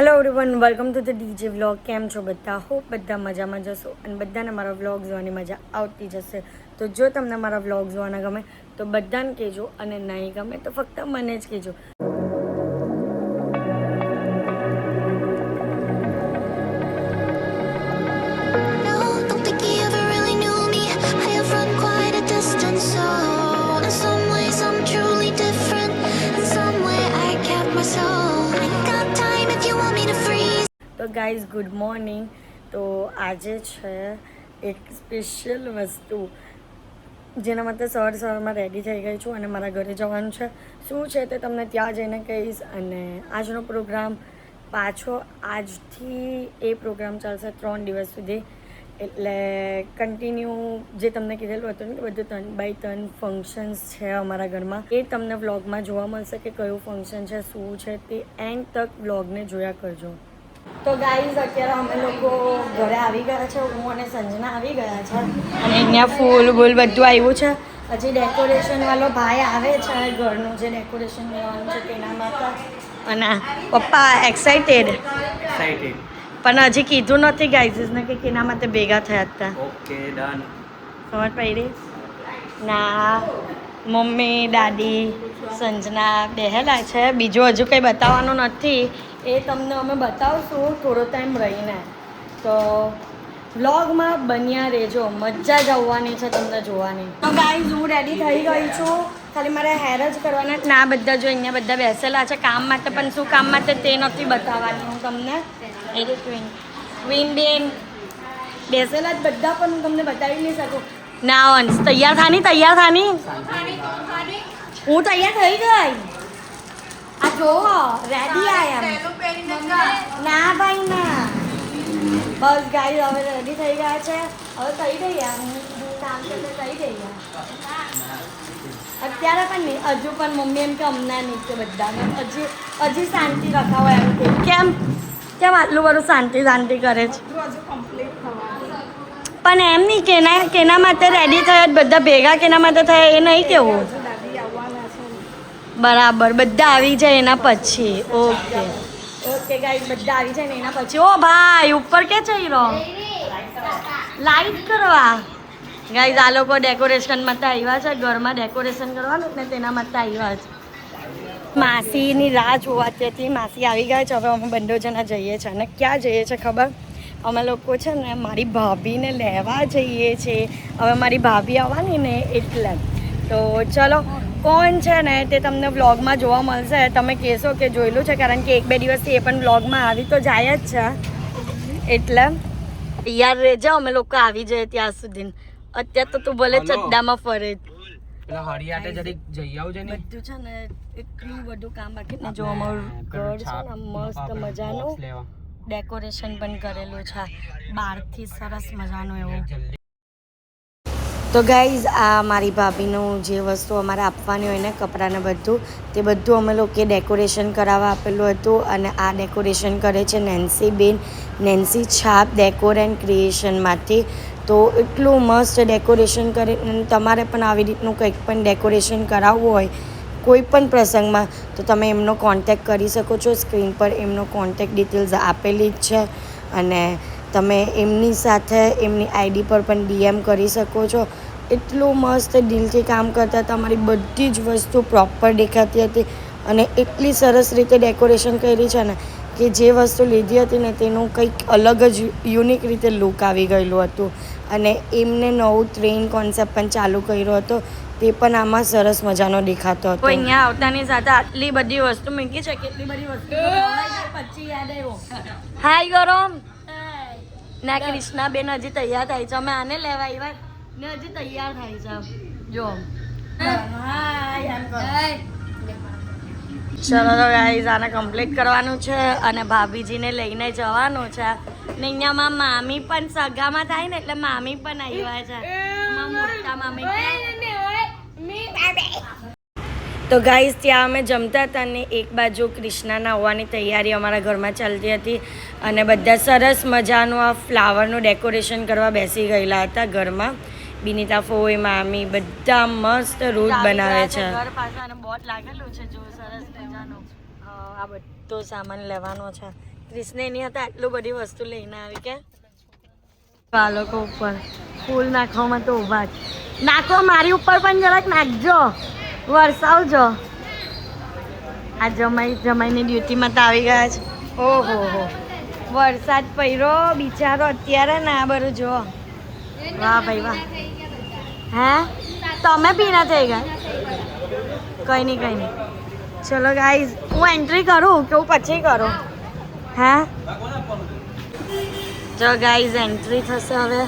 Hello everyone, welcome to the DJ vlog. કેમ છો બધા? હોપ બધા મજામાં જશો અને બધાને મારા વ્લોગ જોવાની મજા આવતી જશે. તો જો તમને મારા વ્લોગ જોવાના ગમે તો બધાને કહેજો, અને નહીં ગમે તો ફક્ત મને જ કહેજો. તો ગાઈઝ, ગુડ મોર્નિંગ. તો આજે છે એક સ્પેશિયલ વસ્તુ જેના માટે સવારમાં રેડી થઈ ગઈ છું અને મારા ઘરે જવાનું છે. શું છે તે તમને ત્યાં જઈને કહીશ. અને આજનો પ્રોગ્રામ પાછો આજથી એ પ્રોગ્રામ ચાલશે 3 દિવસ સુધી. એટલે કન્ટિન્યુ જે તમને કીધેલું હતું ને કે બધું 3x3 ફંક્શન્સ છે અમારા ઘરમાં, એ તમને વ્લોગમાં જોવા મળશે કે કયું ફંક્શન છે, શું છે તે એન્ડ તક વ્લોગને જોયા કરજો. તો ગાઈઝ, અત્યારે અમે લોકો ઘરે આવી ગયા છે. હું અને સંજના આવી ગયા છે અને અહીંયા ફૂલ બૂલ બધું આવ્યું છે. હજી ડેકોરેશન વાળો ભાઈ આવે છે, ઘરનું જે ડેકોરેશન કરવાનું છે તેના માટે. અને પપ્પા એક્સાઇટેડ પણ હજી કીધું નથી ગાઈઝને કે કેના માટે ભેગા થયા હતા. Okay, done. સમજ પડી ના? મમ્મી, દાદી, સંજના બેહેલા છે. બીજું હજુ કંઈ બતાવવાનું નથી, એ તમને અમે બતાવશું થોડો ટાઈમ રહીને. તો વ્લોગમાં બન્યા રહેજો, મજા જ આવવાની છે તમને જોવાની. તો ગાઈઝ, હું રેડી થઈ ગઈ છું. ખાલી મારે હેર જ કરવાના. ના, બધા જો અહીંયા બધા બેસેલા છે કામ માટે, પણ શું કામ માટે તે નથી બતાવવાની હું તમને. એ ક્વીન બેન બેસેલા જ બધા, પણ હું તમને બતાવી નહીં શકું. ના અંશ, તૈયાર થાની. હું તૈયાર થઈ ગઈ. આ જો રેડી આયા. ના ભાઈ ના. બસ ગાઈઝ, હવે રેડી થઈ ગયા છે. હવે થઈ ગયા. હું કામ કરતે થઈ ગયા અત્યારે, પણ નહીં હજુ. પણ મમ્મી એમ કે હમણાં નહીં કે બધાને હજી શાંતિ રખાવો એમ કે. કેમ આટલું બધું શાંતિ કરે છે? પણ એમ નહીં કેના માટે રેડી થયા બધા ભેગા, કેના માટે થયા એ નહીં કેવું. બરાબર, બધા આવી જાય એના પછી. ઓકે ગાઈઝ, બધા આવી જાય ને એના પછી. ઓ ભાઈ, ઉપર કે જઈ રહ્યો લાઈટ કરવા? ગાઈઝ, આ લોકો ડેકોરેશન માટે આવ્યા છે. ઘરમાં ડેકોરેશન કરવાનું ને તેના માટે આવ્યા છે. માસીની રાહ જોવાતી હતી. માસી આવી ગયા છે. હવે અમે બંને જણા જઈએ છીએ. અને ક્યાં જઈએ છીએ ખબર? અમે લોકો છે ને મારી ભાભીને લેવા જઈએ છીએ. હવે મારી ભાભી આવવાની ને એટલે. તો ચલો, કોણ છે ને તે તમને વ્લોગમાં જોવા મળશે. તમે કહેશો કે જોયેલું છે, કારણ કે 1-2 દિવસથી એ પણ વ્લોગમાં આવી તો જાય જ છે. એટલે યાર રહેજો, અમે લોકો આવી જાય ત્યાં સુધી. અત્યારે તો તું ભલે ચડ્ડામાં ફરે. હરિયાટે જરી જઈ આવજે ને. બધું છે ને એટલું બધું કામ બાકી ને. જો અમારું ઘર છે ને મસ્ત મજાનું ડેકોરેશન પણ કરેલું છે બહારથી, સરસ મજાનું એવું. તો ગાઈઝ, આ મારી ભાભીનું જે વસ્તુ અમારે આપવાની હોય ને, કપડાં ને બધું, તે બધું અમે લોકોએ ડેકોરેશન કરાવવા આપેલું હતું. અને આ ડેકોરેશન કરે છે નેન્સી બેન, નેન્સી છાપ ડેકોર એન્ડ ક્રિએશનમાંથી. તો એટલું મસ્ત ડેકોરેશન કરે. તમારે પણ આવી રીતનું કંઈક પણ ડેકોરેશન કરાવવું હોય કોઈ પણ પ્રસંગમાં, તો તમે એમનો કોન્ટેક્ટ કરી શકો છો. સ્ક્રીન પર એમનો કોન્ટેક્ટ ડિટેલ્સ આપેલી જ છે. અને તમે એમની સાથે એમની આઈડી પર પણ DM કરી શકો છો. એટલું મસ્ત દિલથી કામ કરતા. તમારી બધી જ વસ્તુ પ્રોપર દેખાતી હતી અને એટલી સરસ રીતે ડેકોરેશન કરી છે ને કે જે વસ્તુ લીધી હતી ને તેનું કંઈક અલગ જ યુનિક રીતે લુક આવી ગયેલું હતું. અને એમને નવું ટ્રેન કોન્સેપ્ટ પણ ચાલુ કર્યો હતો, તે પણ આમાં સરસ મજાનો દેખાતો હતો. અહીંયા આવતાની સાથે આટલી બધી વસ્તુ મૂકી છે. કેટલી બધી વસ્તુ પછી યાદ આવ્યો. હાય ગરમ ના, કૃષ્ણાબેન હજી તૈયાર થાય છે. અમે આને લેવા આવ્યા ને હજી તૈયાર થાય છે. જો ચલો તો ગાઈઝ, આને કમ્પ્લીટ કરવાનું છે અને ભાભીજીને લઈને જવાનું છે. ને અહીંયામાં મામી પણ સગામાં થાય ને, એટલે મામી પણ આવ્યા છે. મોટા મામી. તો ગાઈઝ, ત્યાં અમે જમતા હતા ને એક બાજુ કૃષ્ણાના આવવાની તૈયારી અમારા ઘરમાં ચાલતી હતી. અને બધા સરસ મજાનું આ ફ્લાવરનું ડેકોરેશન કરવા બેસી ગયેલા હતા ઘરમાં. બિનિતા ફોઈ, મામી બધા મસ્ત રૂટ બનાવે છે. ઘર પાસે અને બોટ લાગેલું છે જો સરસ મજાનું. આ બધો સામાન લેવાનો છે. ક્રિષ્ને એની હતા આટલું બધી વસ્તુ લઈને આવી કે આ લોકો ઉપર ફૂલ નાખવામાં તો ઊભા જ નાખો મારી ઉપર પણ જરાક નાખજો વરસાવજો આ જમાઈની ડ્યુટીમાં તો આવી ગયા છે ઓહો હો વરસાદ પડ્યો બિચારો અત્યારે ને આ બધું જો વાહ ભાઈ વાહ હે તમે ભીના થઈ ગયા કંઈ નહીં ચલો ગાઈઝ હું એન્ટ્રી કરું કે હું પછી કરું હે જો ગાઈઝ એન્ટ્રી થશે હવે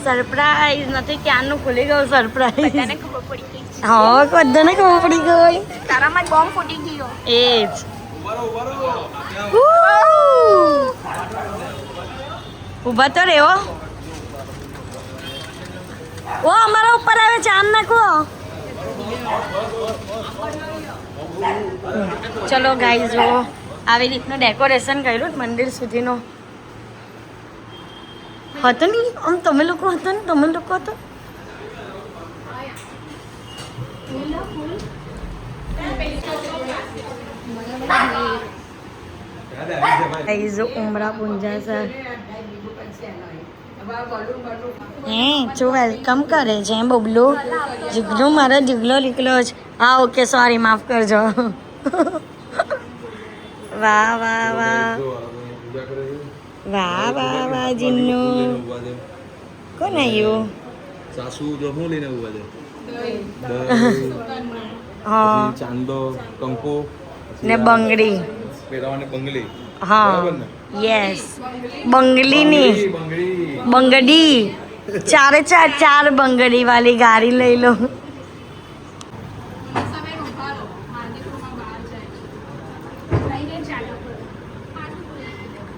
સરપ્રાઈઝ નથી ક્યારનું ખુલી ગયું સરપ્રાઈઝ હા બધાને ખબર પડી ગઈ તારામાં બોમ્બ ફૂટી ગયો એ જ ઊભા તો રેવો ઓ અમારા ઉપર આવે છે આમ નાખો ચલો ગાઈઝ જો આવી રીતનું ડેકોરેશન કર્યું મંદિર સુધીનો હતો ને આમ તમે લોકો હતો ને તમે લોકો હતો ગાઈઝ ઉમરા પૂંજા સર હે જો વેલકમ કરે છે બબલુ જીગલો મારા જીગલો નીકળ્યો છે હા ઓકે સોરી માફ કરજો વાહ વાહ વાહ વાહ વાહ વાહ જીન્નુ કોણ આવ્યું સાસુ જો હું લઈને ઉભા છે હા ચાંદો કંકો ને બંગડી પહેરાવાની બંગલી હા યસ બંગલીની બંગડી ચારે ચાર બંગડી વાળી ગાડી લઈ લો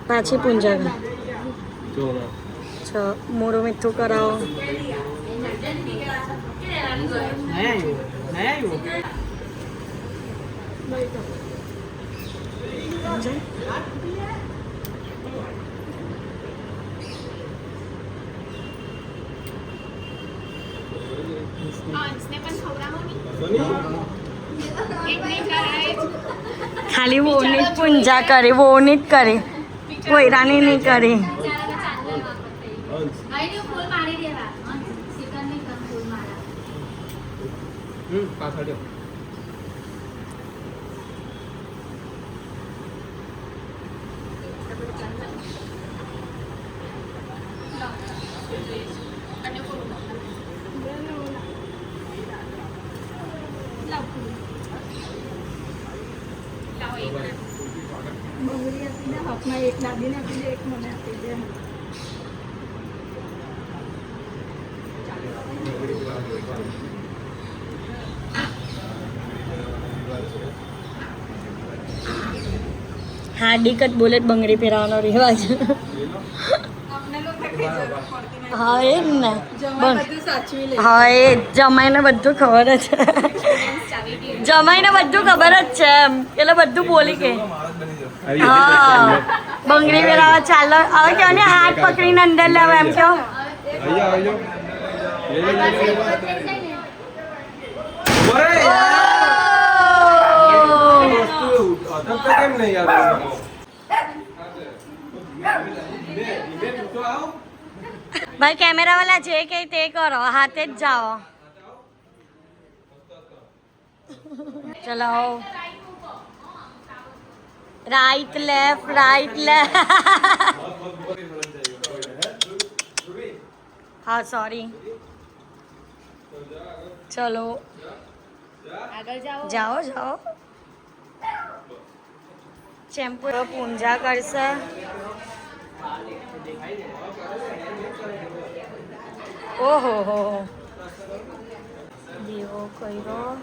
પાછી પૂંજા મોરું મીઠું કરાવો ખાલી વોની જ પૂંજા કરે વોની જ કરે કોઈરાની નહીં કરે પાછળ હાથમાં એક દાદીને આપી દે એક મને આપી દે હાર્દિક જ બોલે બંગડી પહેરાવાનો રિવાજ હા એ જ ને હા એ જમાઈને બધું ખબર જ છે જમાઈને બધું ખબર જ છે એમ એટલે બધું બોલી કે હા બંગડી પહેરાવા ચાલો હવે કહો ને હાથ પકડીને અંદર લાવો એમ કહો કેમ નહીં યાર ભાઈ કેમેરા વાળા જે કે તે કરો હાથે જ જાઓ ચલો રાઈટ લેફ્ટ હા સોરી ચલો જાઓ ચેમ્પુ પૂંજા કરશે ઓહો હો દીવો કર્યો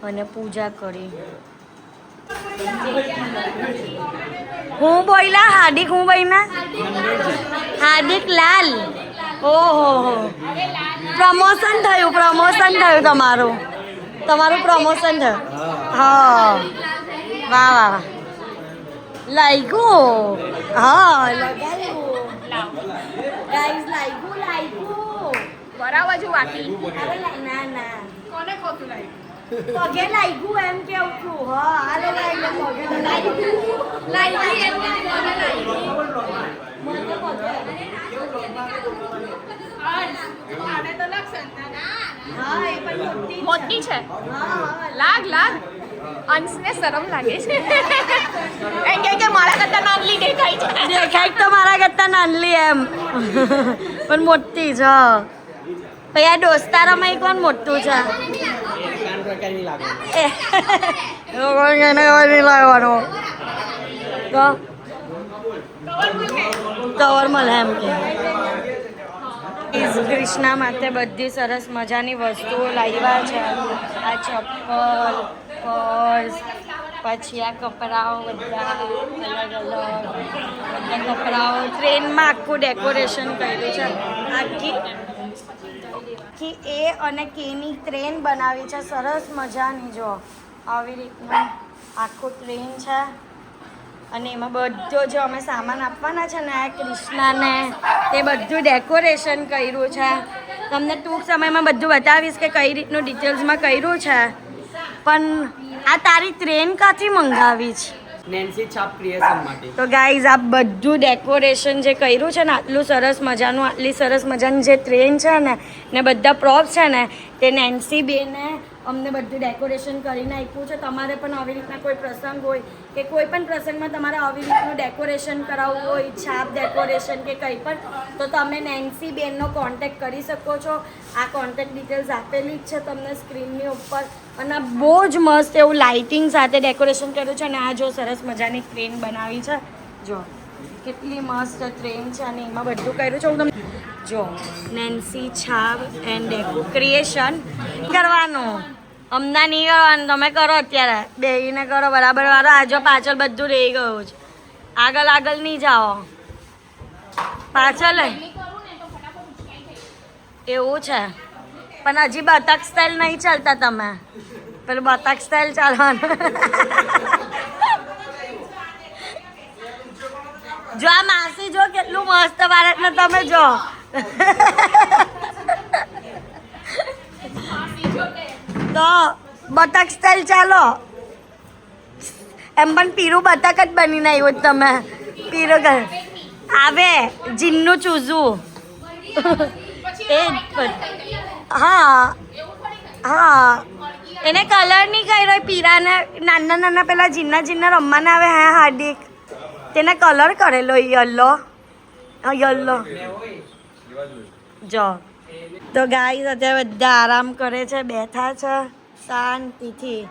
અને પૂજા કરી હું બોલ્યા હાર્દિક હું બોલ્યા હાર્દિક લાલ ઓહો હો પ્રમોશન થયું તમારું પ્રમોશન થયું હા વાહ વાહ લાગ્યું હા લગાવ્યું ગાઈઝ લાગ્યું બરાબર જો બાકી ના કોને ખોટું લાગ્યું પગે લાગ્યું એમ કેવું છું હા હાલો લાગ્યું પગે લાગ્યું મને પગે હા એ પણ મોટી છે હા લાગ અંશને શરમ લાગે છે એમ કે મારા કરતા નાનલી દેખાય છે દેખાય તો મારા કરતા નાનલી એમ પણ મોટી છે પછી આ દોસ્તારામાં કોણ મોટું છે એકાંત પ્રકારની લાગે એને નહીં લાવવાનો તો કવર મળે એમ કે કૃષ્ણા માટે બધી સરસ મજાની વસ્તુઓ લાવ્યા છે આ ચપ્પલ પર્સ પછી આ કપડાઓ બધા અલગ અલગ બધા કપડાઓ ટ્રેનમાં આખું ડેકોરેશન કર્યું છે આખી એ અને કેની ટ્રેન બનાવી છે સરસ મજાની જો આવી રીતનું આખું ટ્રેન છે અને એમાં બધો જો અમે સામાન આપવાના છે ને આ કૃષ્ણાને તે બધું ડેકોરેશન કર્યું છે તમને ટૂંક સમયમાં બધું બતાવીશ કે કઈ રીતનું ડિટેલ્સમાં કર્યું છે પણ આ તારી ટ્રેન ક્યાંથી મંગાવી છે નેન્સી છાપ ક્રિએશન માટે તો ગાઈઝ આ બધું ડેકોરેશન જે કર્યું છે ને આટલું સરસ મજાનું આટલી સરસ મજાની જે ટ્રેન છે ને બધા પ્રોપ્સ છે ને તે નેન્સી બેને અમને બધું ડેકોરેશન કરીને આપ્યું છે તમારે પણ આવી રીતના કોઈ પ્રસંગ હોય કે કોઈ પણ પ્રસંગમાં તમારે આવી રીતનું ડેકોરેશન કરાવવું હોય છાપ ડેકોરેશન કે કંઈ પણ તો તમે નેન્સી બેનનો કોન્ટેક્ટ કરી શકો છો આ કોન્ટેક્ટ ડિટેલ્સ આપેલી જ છે તમને સ્ક્રીનની ઉપર અને બહુ જ મસ્ત એવું લાઇટિંગ સાથે ડેકોરેશન કર્યું છે અને આ જો સરસ મજાની ટ્રેન બનાવી છે જો કેટલી મસ્ત ટ્રેન છે અને એમાં બધું કર્યું છે હું તમને જો નેન્સી છાપ એન્ડ ક્રિએશન કરવાનું હમણાં નહીં કરવાનું તમે કરો અત્યારે બેહીને કરો બરાબર વાળો આજો પાછળ બધું રહી ગયું છે આગળ નહીં જાઓ પાછળ એવું છે પણ હજી બતક સ્ટાઇલ નહીં ચાલતા તમે પેલું બતક સ્ટાઇલ ચાલવાનું જો આ માસી જો કેટલું મસ્ત બાળકને તમે જો તો બતક સ્ટાઇલ ચાલો એમ પણ પીરું બતક જ બનીને આવ્યું તમે પીરું કર આવે જીનનું ચૂઝું એ હા એને કલર નહીં કર્યો પીરાને નાના પેલા જીના રમવાના આવે હા હાર્દિક તેને કલર કરેલો યલો જો તો ગાઈસ અત્યારે બધા આરામ કરે છે બેઠા છે શાંતિથી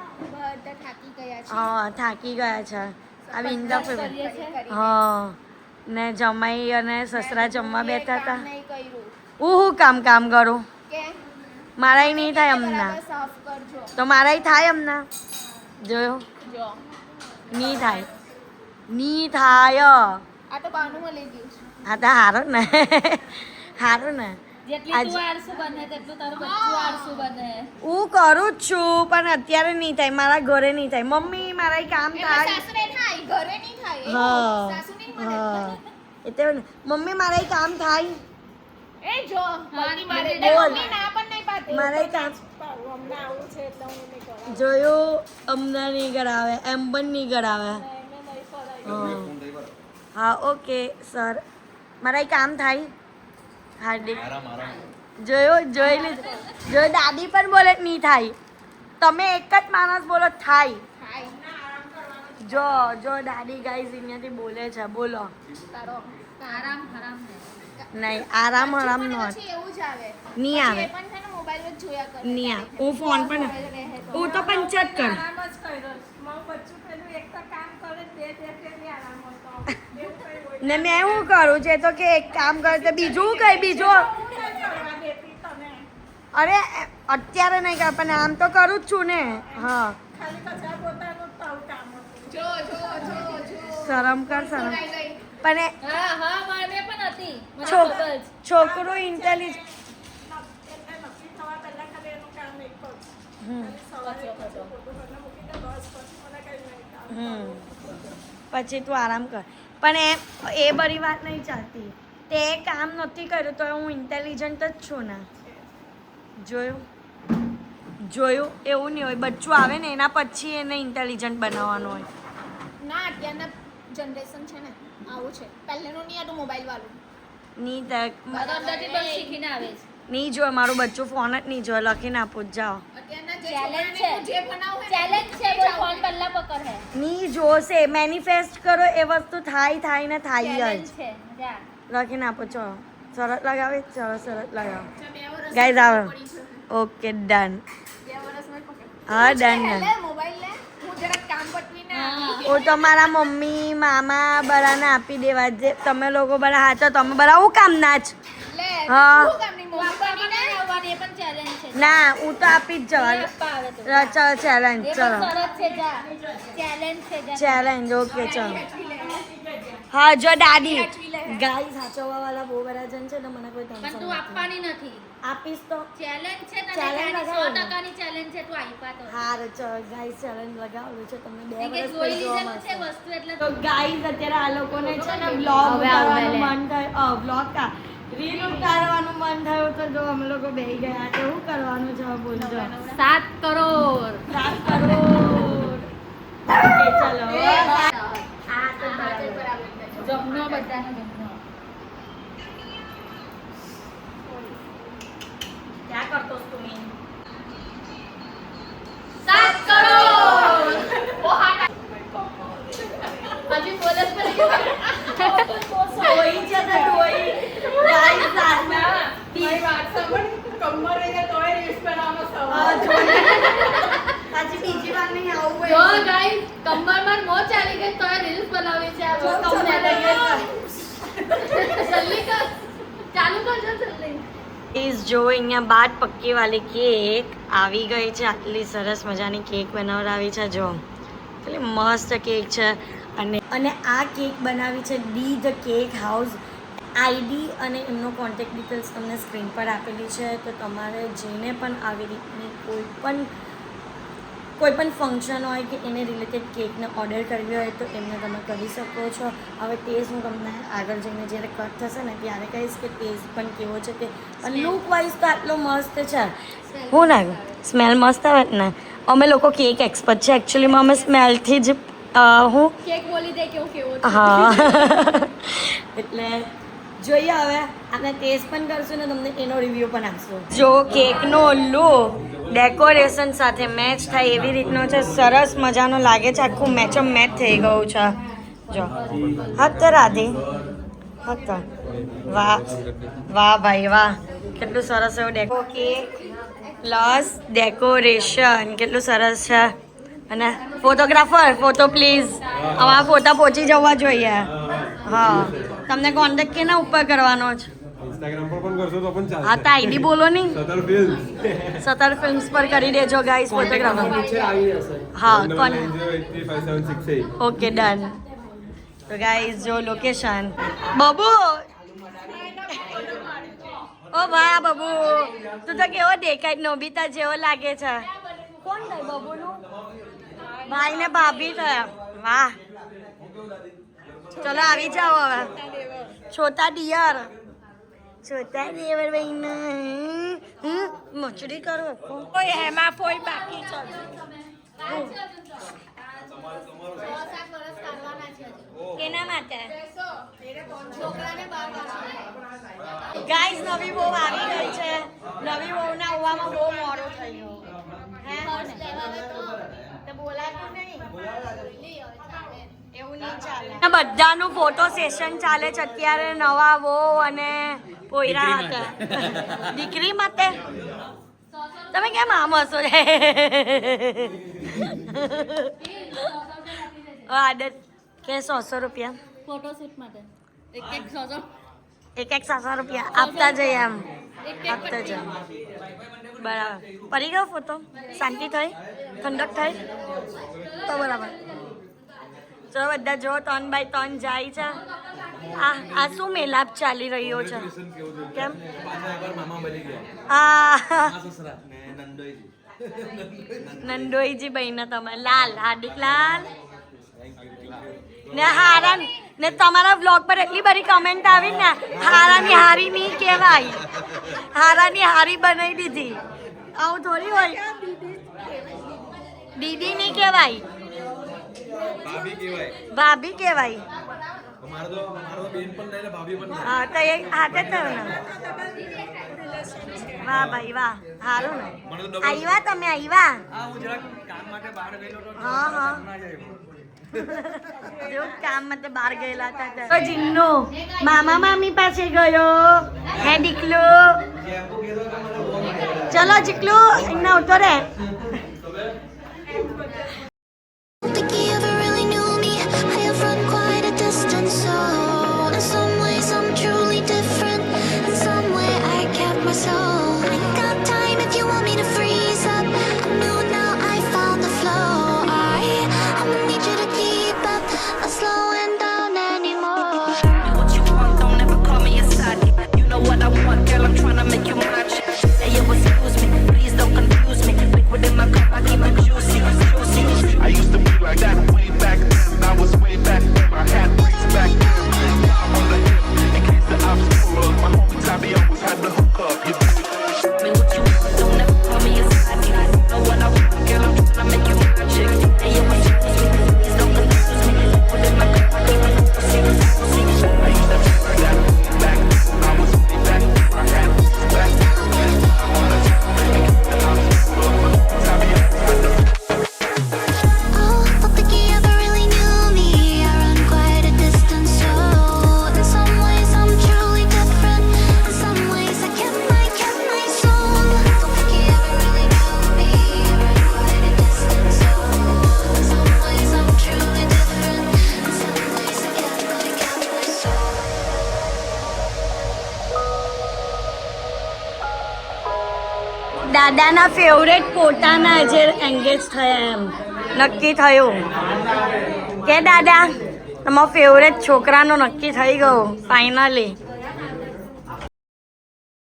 હા થાકી ગયા છે આ વિંદા હા ને જમાઈ અને સસરા જમવા બેઠા હતા હું કામ કરું મારાય નહીં થાય હમણાં તો મારાય થાય હમણાં જોયો નહીં થાય આ તો બાનુમાં લઈ ગયું હા તો સારું ને હું કરું જ છું પણ અત્યારે નહીં થાય મારા ઘરે નહીં થાય મમ્મી મારા કામ થાય હા એટલે મમ્મી મારા કામ થાય મારા કામ જોયું અમને નહીં કરાવે એમ પણ નહીં કરાવે હા ઓકે સર મારા કામ થાય હાર્દિક જોઈ લીધું જો દાદી પણ બોલે નહીં થાય તમે એક જ માણસ બોલો થાય જો દાદી ગાઈઝ અહીંયાથી બોલે છે બોલો નહીં આરામ હરામ નો નહીં આવે નહીં આવે હું ફોન પણ હું તો પંચાયત કર ને મેં શું કરું છે તો કે એક કામ કરે તો બીજું બીજું અરે અત્યારે નહીં કર પણ આમ તો કરું જ છું ને હા શરમ પણ છોકરો ઇન્ટેલિજન્ટ પછી તું આરામ કર પણ એ બધી વાત નહીં ચાલતી તે કામ નથી કર્યું તો હું ઇન્ટેલિજન્ટ જ છું ને જોયું એવું નહીં હોય, બચ્ચું આવે ને એના પછી એને ઇન્ટેલિજન્ટ બનાવવાનું હોય. ના અત્યારના જનરેશન છે ને આવું છે, પહેલેનું નહીં હતું મોબાઈલ વાળું. નહીં અંદરથી બસ શીખીને આવે છે. નહીં જોવે મારું બચ્ચું ફોન જ નહીં જોવે, લખીને આપું જ જાઓ. અત્યારના જે બનાવ ચેલેન્જ છે वो फोन पल्ला पकड़ है નહીં જોશે, મેનિફેસ્ટ કરો એ વસ્તુ થાય ને થાય ચેલેન્જ જ. છે જા લખીને આપો ચલો, શરત લગાવે, ચલો શરત લગાવો. ગાઈઝ આવો. Okay done. 2 વર્ષમાં પકડ. હા ડન ડન. લે મોબાઈલ લે, હું જરાક કામ પતવીને આવી. ઓ તમારા મમ્મી મામા બધાને આપી દેવા, જે તમે લોકો બધા હા તો તમે બધા હું કામ ના જ. લે હા. શું કામની મોબાઈલ ને આવવાની એ પણ ચેલેન્જ છે. ના હું તો આપી જ જવા. આપવા આવે તો ચલો ચેલેન્જ, એ ચલો પણ સરસ છે જા ચેલેન્જ છે જા ચેલેન્જ. ઓકે ચલો. હા જો દાદી ગાય સાચવવા વાળા બહુ બધા જણ છે ને, મને કોઈ પણ ટેન્શન તું આપવાની નથી. આપીશ તો. ચેલેન્જ છે તને Challenge તારી લગાવો. 100% ચેલેન્જ છે તું આઈપા તો હાર ચલો ગાય ચેલેન્જ લગાવેલું છે તમને 2 કે વર્ષ જોઈ પછી જોવા લીધેલું છે મળશે. વસ્તુ એટલે તો ગાઈઝ અત્યારે આ લોકોને છે ને બ્લોગ ઉતારવાનું મન થાય, બ્લોગ કા રીલ ઉતારવાનું મન થયું તો જો અમે લોકો બેહી ગયા. તો શું કરવાનું છે બોલજો. 7 કરોડ 7 કરોડ. ઓકે ચલો. આ તો બરાબર જમનો બધાનો જમનો क्या करतो तुम? 7 કરોડ ઓ હાટા હજી બોલસ પર સોઈ છે તો સોઈ ગાઈસ સાના મારી વાત સાંભળ, કમર રહીને તોય રીલ્સ બનાવવાનો સવાલ. આજે બીજી વાર નહીં આવું જો હોય. ગાઈસ કમરમાં મો ચાલી ગઈ તો રીલ્સ બનાવી છે જો આ તમને લઈએ જલ્દી કર ચાલુ કરજો જલ્દી. ઇસ જો અહીંયા બાદ પક્કી વાલી કેક આવી ગઈ છે. આટલી સરસ મજાની કેક બનાવડાવી છે જો, કેટલી મસ્ત કેક છે. અને આ કેક બનાવી છે D the cake house. ID અને એમનો કોન્ટેક્ટ ડિટેલ્સ તમને સ્ક્રીન પર આપેલી છે. તો તમારે જેને પણ આવી રીતની કોઈ પણ ફંક્શન હોય કે એને રિલેટેડ કેકને ઓર્ડર કરવી હોય તો એમને તમે કરી શકો છો. હવે ટેસ્ટ હું તમને આગળ જઈને જ્યારે કટ થશે ને ત્યારે કહીશ કે ટેસ્ટ પણ કેવો છે તે. અને લુક વાઇઝ તો આટલો મસ્ત છે. હું લાગ્યું સ્મેલ મસ્ત આવે ને. અમે લોકો કેક એક્સપર્ટ છે એકચ્યુઅલીમાં. અમે સ્મેલથી જ હું કેક બોલી દે કેવું કેવો છે. હા એટલે જોઈએ હવે આપણે ટેસ્ટ પણ કરશું ને તમને એનો રિવ્યૂ પણ આપશું. જો કેકનો લુક ડેકોરેશન સાથે મેચ થાય એવી રીતનો છે. સરસ મજાનો લાગે છે. આખું મેચમ મેચ થઈ ગયું છે. જો હત રાધી હત. વાહ વાહ ભાઈ વાહ, કેટલું સરસ એવું ડેકો કેક પ્લસ ડેકોરેશન કેટલું સરસ છે. અને ફોટોગ્રાફર ફોટો પ્લીઝ, અમારા ફોટા પહોંચી જવા જોઈએ. હા તમને કોન્ટેક્ટ કેના ઉપર કરવાનો છે? ઇન્સ્ટાગ્રામ પર પણ કરશો તો પણ ચાલશે. હા તો આઈડી બોલો નહીં. સતર ફિલ્મ્સ. સતર ફિલ્મ્સ પર કરી દેજો ગાઈસ ફોટોગ્રાફર. નીચે આવી જશે. હા કોણ? 855768. Okay done. તો ગાઈસ જો લોકેશન બબુ. ઓ વાહ બબુ, તું તો કેવો દેખાય, નોબિતા જેવો લાગે છે. કોણ થાય બબુનું? ભાઈ ને ભાભી થયા. વાહ ચલો આવી જાઓ હવે. છોટા ડિયર છોટા દેવર ભાઈ મચડી કરો. કોઈ એમાં કોઈ બાકી છે. 7 વર્ષ કાઢવાના છે હજી. કેના માટે? છોકરાને 12 વર્ષ. ગાઈસ નવી બહુ આવી ગઈ છે. નવી બહુના આવવામાં બહુ મોડું થઈ ગયું. ફર્સ્ટ લેવા આવે તો બોલાતું નહીં. લી હવે ચાલે. એવું નહીં ચાલે. બધાનું ફોટો સેશન ચાલે છે અત્યારે. નવા બહુ અને પોયરા હતા. દીકરી માટે તમે કેમ આમ હશો? આદત કે 100 રૂપિયા ફોટોશૂટ માટે એક 100 એક 700 રૂપિયા આપતા જઈએ એમ. આપતા જઈએ બરાબર. પડી ગયો ફોટો? શાંતિ થઈ? ઠંડક થઈ? તો બરાબર. ચલો બધા જો 3x3 જાય છે. આ શું મેલાપ ચાલી રહ્યો છે? કેમ? મામા બની ગયા. નંદોઈજી બહેના તમે લાલ હાર્દિક લાલ ને હારા ને તમારા બ્લોગ પર એટલી બધી કમેન્ટ આવી ને હારાની હારી નહીં કહેવાય, હારાની હારી બનાવી દીધી. આવું થોડી હોય. દીદી નહીં કહેવાય, ભાભી કહેવાય. ભાભી કહેવાય. મારો તો બેન પણ નહીં ને ભાભી પણ નહીં. હા તો એ હાથે જ થયું ને. વાહ ભાઈ વાહ, સારું ને. મને તો આવ્યા તમે આવ્યા. હા હું જરાક કામ માટે બહાર ગયેલો હતો હા હા ના જાય જો કામ માટે બહાર ગયેલા હતા તો જીન્નુ મામા મામી પાસે ગયો હે દીકલો. ચલો ચીકલુ એના ઉતરો રે. think he ever really knew me. I have run quite a distance, so in some ways I'm truly different. In some way I kept my soul. I got time if you want me to freeze up. I'm new now, I found the flow. I'ma need you to keep up, not slowing down anymore. Do what you want, don't ever call me a side. You know what I want, girl, I'm tryna make you mine. Say it was excuse me, please don't confuse me. Liquid in my cup, I keep it juicy, juicy. I used to be like that way back then. I was way back then. I had bricks back then. On the hip, in case the obstacle. My homies, I be always had the hook up. You Me what you want, don't ever call me a side. You know what I want, girl, I'm tryna make you mine. Say it was excuse me, please don't confuse me. Liquid in my cup, I keep it juicy, juicy. I used to be like that way back then. I was way back then. I had bricks back then. On the hip, in case the obstacle. My homies, I be always had the hook up. Oh, don't think he ever really knew me. I run quite a distance, so in some ways I'm truly different. In some ways I kept my soul. Don't think he ever really knew me. I run quite a distance, so in some ways I'm truly different. In some ways I kept my soul. દાદાના favourite પોતાના આજે engage થયા એમ નક્કી થયું કે દાદા તમારો favourite છોકરાનો નક્કી થઈ ગયો finally.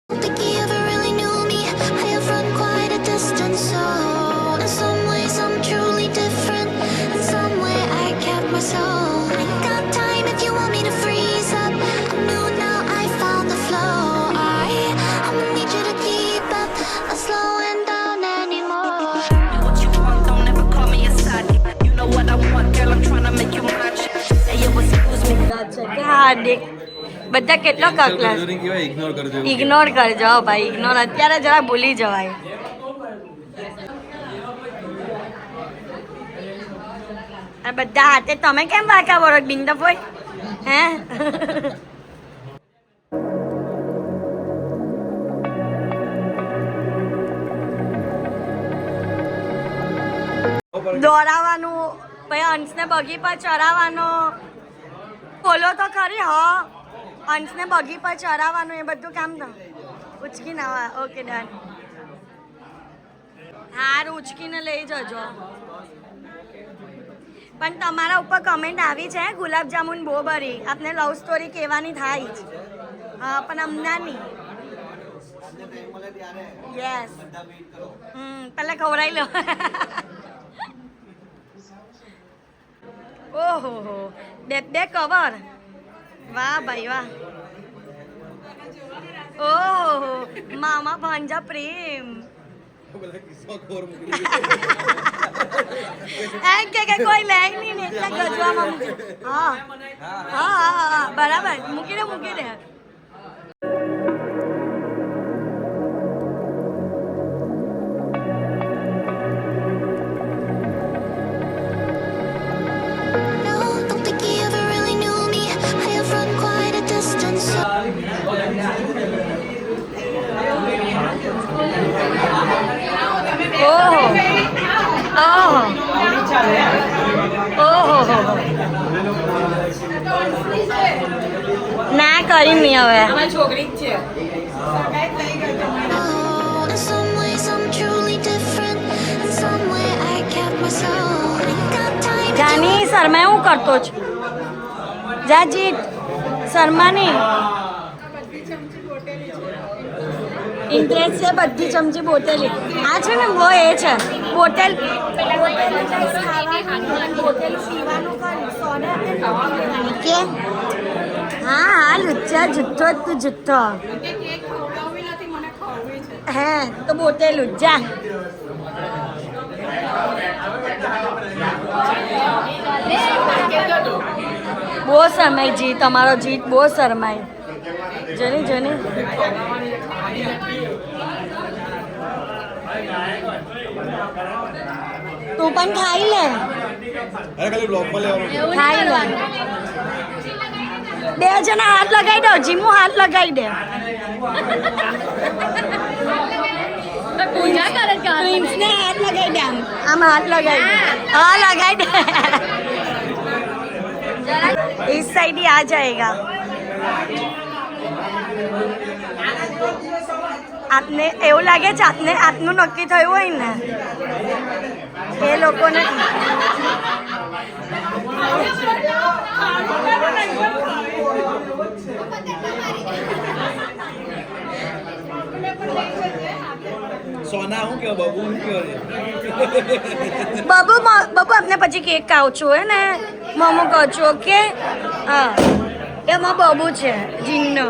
Don't think he ever really knew me. I have run quite a distance, so in some ways I'm truly different. In some way I kept my soul. I got time if you want me to freeze up. I'm new now, I found the flow. I'ma need you to keep up, not slowing down anymore. Do what you want, don't ever call me a side. You know what I want, girl, I'm tryna make you mine. Say it was excuse me. કે હાર્દિક બધા કેટલો કકલા કહેવાય ignore કરજો. Ignore કરજો ભાઈ, ignore અત્યારે જરા ભૂલી જવાય. આ બધા હાથે તમે કેમ વાંકા વળો બિંદફોય હે? દોડાવવાનું પછી અંશને બગી પર ચરાવવાનો બોલો તો ખરી. હા અંશને બગી પર ચરાવવાનું એ બધું કામ તો ઉચકી ના. Okay done. હાર ઉચકીને લઈ જજો. પણ તમારા ઉપર કમેન્ટ આવી છે ગુલાબજામુન બહુ બરી. આપને લવ સ્ટોરી કહેવાની થાય જ. હા પણ અમને નહીં. યસ પહેલાં ખવડાવી લો. ઓહો બે કવર. વાહ ભાઈ વાહ. ઓહો મામા ભાંજા પ્રેમ. એમ કે કોઈ લે નહીં ને એટલે ગજવામાં મૂકી. હા હા હા બરાબર મૂકી દે મૂકી દે. No, don't think he ever really knew me. I have run quite a distance, so ઓહો ઓહો ઓહો ના કરી નહીં હવે. છોકરી જ છે oh, in some ways I'm truly different. In some way I kept my soul. I got time. Jani Sharma હું કરતો છું. જા જીત શર્માની ઇન્ટરેસ્ટ છે બધી ચમચી બોટેલી. આ છે ને વો એ છે બોટેલ બોટેલ પીવાનું કરી સોડા કે હા હા લુચ્ચા જુઠ્ઠો તું જુઠ્ઠો ખવડાવી નથી મને ખવડાવી છે હે તો બોટેલું જા. બહુ શરમાઈ જીત, તમારો જીત બહુ શરમાઈ. જની જની તું પણ ખાઈ લે, અરે ખાલી બ્લોકમાં લેવાનું. ખાઈ લે. બે જણા હાથ લગાવી દો, જીમુ હાથ લગાવી દે. પૂજા કરે કે પ્રિન્સને હાથ લગાવી દે, આમ હાથ લગાવી દે. હા લગાવી દે. इस साइड ही आ जाएगा. આપને એવું લાગે છે આપનું નક્કી થયું હોય ને એ લોકોને. સોના હું કયો બાબુ હું કયો બાબુ આપને પછી કેક ખાવ છું હે ને મમ્મો કહું છું. ઓકે હા એમાં બાબુ છે જીનનો.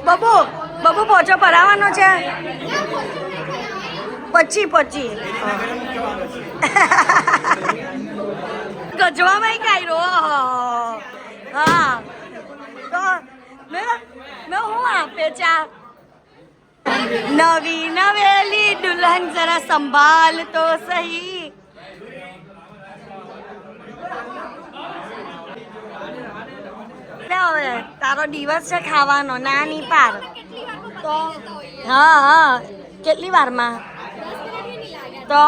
બાબુ પોચો પરાવવાનો છે પછી ગજવામાં કાઢ્યો. હા તો મેં હું આપે ચા. નવી નવેલી દુલ્હન જરા સંભાળ તો સહી. હવે તારો દિવસ છે ખાવાનો, ના ની પાર. તો હા કેટલી વારમાં તો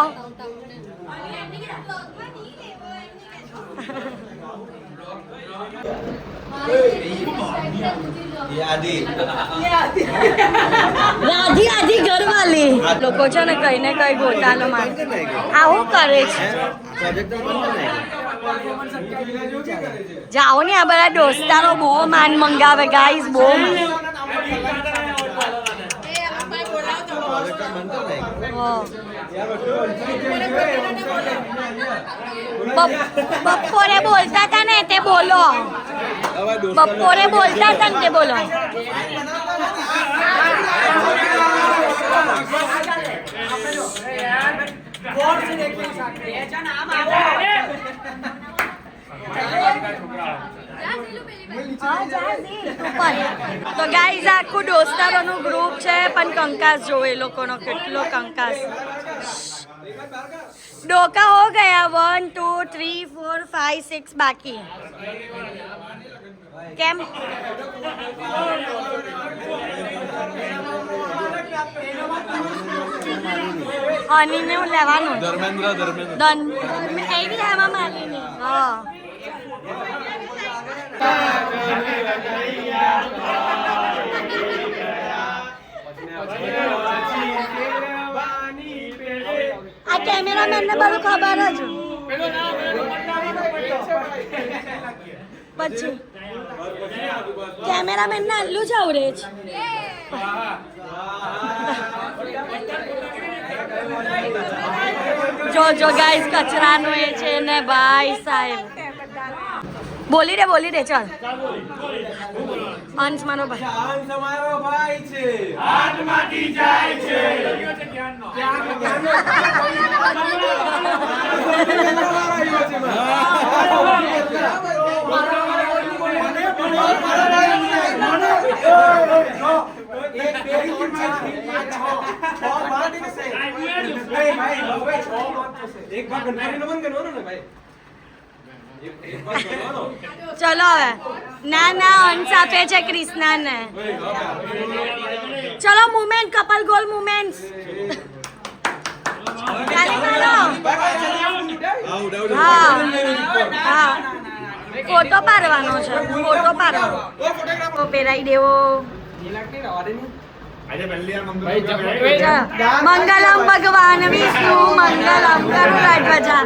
આધી ઘરવાળી લોકો છે ને કઈ ને કઈ ગોટાલો મારે આવું કરે છે. જાઓ ને આ બધા દોસ્તારો બહુ માન મંગાવે ગાઈસ, બહુ બપોરે બોલતા હતા ને તે બોલો, બપોરે બોલતા હતા ને તે બોલો. તો ગાઈઝ આખું દોસ્તારોનું ગ્રુપ છે પણ કંકાસ જો એ લોકોનો કેટલો કંકાસ. ડોકા હો ગયા 1 2 3 4 5 6 બાકી. કેમ હનીને હું લેવાનું ધર્મેન્દ્ર એવી આમાં મારીને. હા આ કેમેરામેન ને બધું ખબર જ. પછી કેમેરામેન ને આટલું જ આવડે છે. જો ગાઈસ કચરાનો એ છે ને ભાઈ સાહેબ. બોલી દે ચાલ. અંશ મારો ભાઈ છે હાથમાંથી જાય છે. ચલો હવે ના અંશ આપે છે ક્રિષ્નાને. ચલો મુમેન્ટ, કપલ ગોલ મુમેન્ટ્સ. હા ફોટો પાડવાનો છે, ફોટો પાડવાનો. પહેરાઈ દેવો. મંગલમ ભગવાન વિષ્ણુ મંગલમ કરુણાધ્વજા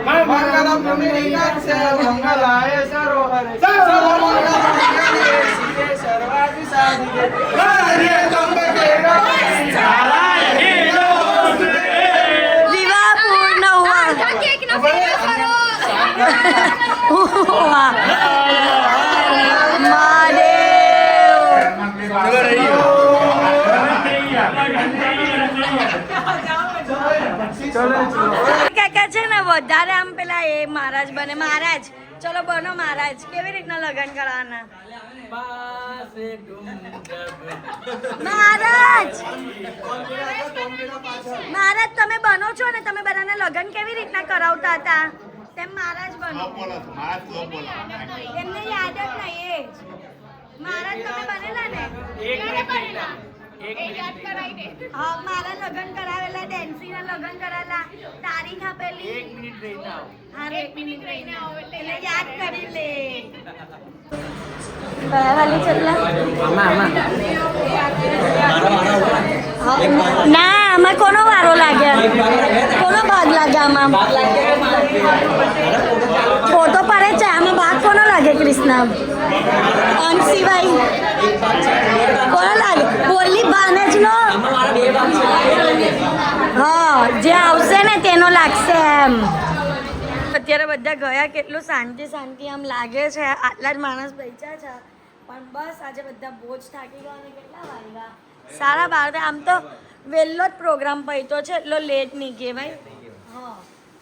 વિવાહ પૂર્ણ હુઆ. મહાદેવ કાકા છે ને વધારે આમ પેલા એ મહારાજ બને મહારાજ. ચલો બનો મહારાજ. કેવી રીતના લગ્ન કરવાના મહારાજ? મહારાજ તમે બનો છો ને, તમે બધાને લગ્ન કેવી રીતના કરાવતા હતા તેમ મહારાજ બનો. એમને યાદ જ નહીં. એ મહારાજ તમે બનેલા ને? હા, મારા લગ્ન કરાવેલા, ડેન્સીના લગ્ન કરાવેલા, તારીખ આપેલી. 1 મિનિટ રહીને આવો. હા, 1 મિનિટ રહીને આવો એટલે યાદ કરી લે. વાલી ચલ્લા ના, આમાં કોનો વારો લાગ્યા? કોનો ભાગ લાગ્યા આમાં? ફોટો પાડે છે આમાં, ભાગ કોનો લાગે? કૃષ્ણ અંશીભાઈ કોનો લાગે? બોલી બાને જ નો. હા, જે આવશે ને તેનો લાગશે એમ. અત્યારે બધા ગયા, કેટલું શાંતિ શાંતિ આમ લાગે છે. આટલા જ માણસ બેઠા છે પણ બસ આજે બધા બહુ જ થાકી ગયા. અને કેટલા વાગ્યા? 12:30. આમ તો વહેલો જ પ્રોગ્રામ પહોંચ્યો છે, એટલો લેટ નહીં કહેવાય. હા,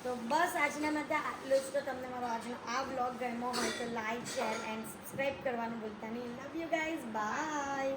તો બસ આજના માટે આટલું જ. તો તમને મારો આજનો આ વ્લોગ ગમ્યો હોય તો લાઈક, શેર એન્ડ સબસ્ક્રાઈબ કરવાનું ભૂલતા નહીં. Love you guys, by.